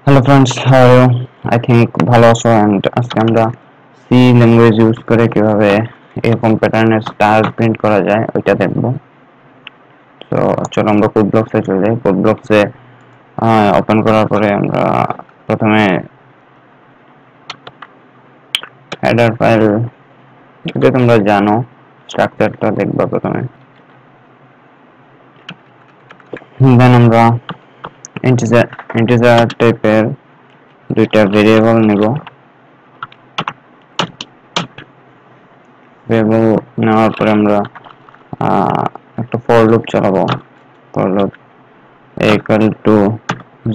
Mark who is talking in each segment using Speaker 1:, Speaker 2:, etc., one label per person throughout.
Speaker 1: Hello friends, how are you? I think ভালো আছো and আজকে আমরা সি ল্যাঙ্গুয়েজ ইউজ করে কিভাবে এরকম প্যাটার্নের স্টার প্রিন্ট করা যায় ওইটা দেখবো। তো চলো আমরা কোড ব্লকসে চলে যাই। কোড ব্লকসে ওপেন করার পরে আমরা প্রথমে হেডার ফাইল, এটা তোমরা জানো, স্ট্রাকচারটা দেখবা প্রথমে। দেন আমরা ইন্টিজার টাইপের দুইটা ভেরিয়েবল নেব। ভেরিয়েবল নেওয়ার পরে আমরা একটা ফর লুপ চালাবো। For loop equal to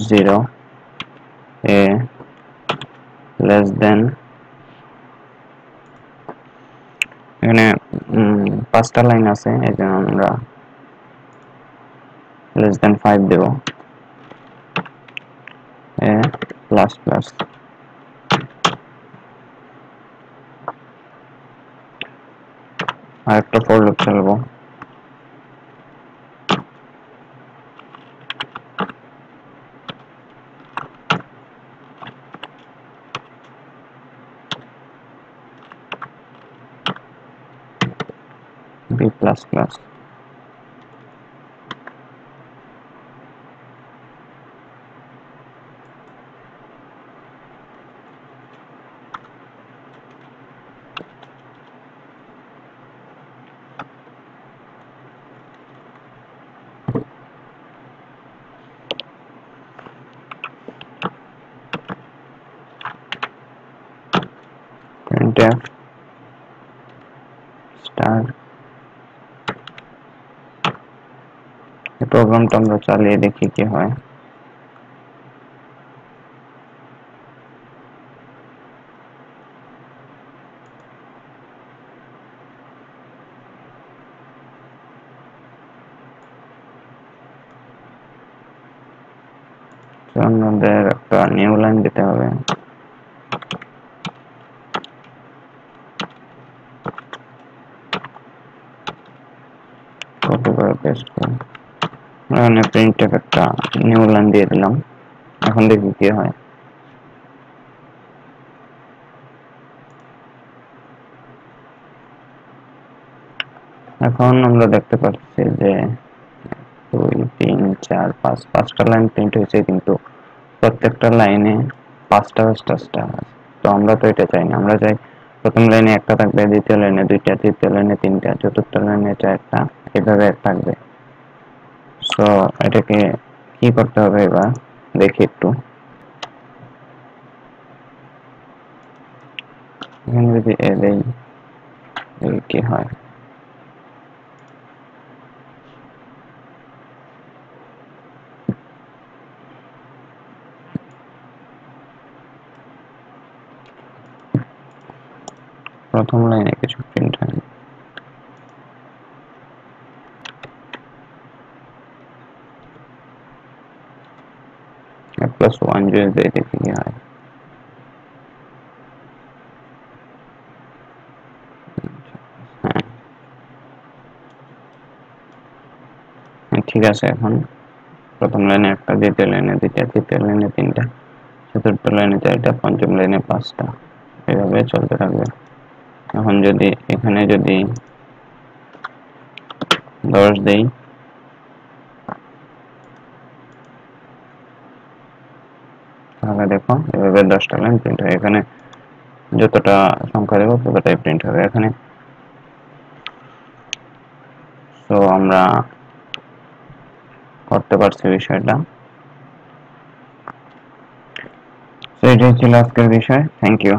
Speaker 1: 0, a less than, এখানে পাঁচটা লাইন আছে, এই জন্য আমরা less than 5 দেব। a প্লাস প্লাস, আর একটা ফর লুপ চালাবো। b plus plus, printf star. এই প্রোগ্রামটা আমরা চালিয়ে দেখি কি হয়। আমাদের একটা নিউ লাইন দিতে হবে। কপি করে পেস্ট করে এখানে printf একটা নিউ লাইন দিয়ে দিলাম। এখন দেখি কি হয়। এখন আমরা দেখতে পাচ্ছি যে 2 3 4 5 পাঁচটা লাইন প্রিন্ট হয়েছে, কিন্তু প্রত্যেকটা লাইনে পাঁচটা স্টার আছে। তো আমরা তো এটা চাই না, আমরা চাই প্রথম লাইনে একটা থাকবে, দ্বিতীয় লাইনে দুইটা, তৃতীয় লাইনে তিনটা, চতুর্থ লাইনে চারটা, এভাবে থাকবে। সো এটাকে কি করতে হবে এবার দেখি একটু। এখানে যদি এ দেই কি হয়। প্রথম লাইনে কিছু প্রিন্ট হয়নি। +1 যদি দেই দেখি কি হয়। ঠিক আছে, এখন প্রথম লাইনে একটা, দ্বিতীয় লাইনে দুইটা, তৃতীয় লাইনে তিনটা, চতুর্থ লাইনে চারটা, পঞ্চম লাইনে পাঁচটা, এভাবে চলতে থাকবে। এখন যদি এখানে যদি 10 দেই, তাহলে দেখো এভাবে 10টা লাইন প্রিন্ট হয়। এখানে যতটা সংখ্যা দেবো ততটাই প্রিন্ট হবে এখানে। তো আমরা করতে পারছি বিষয়টা। তো এটাই ছিল আজকের বিষয়। Thank you.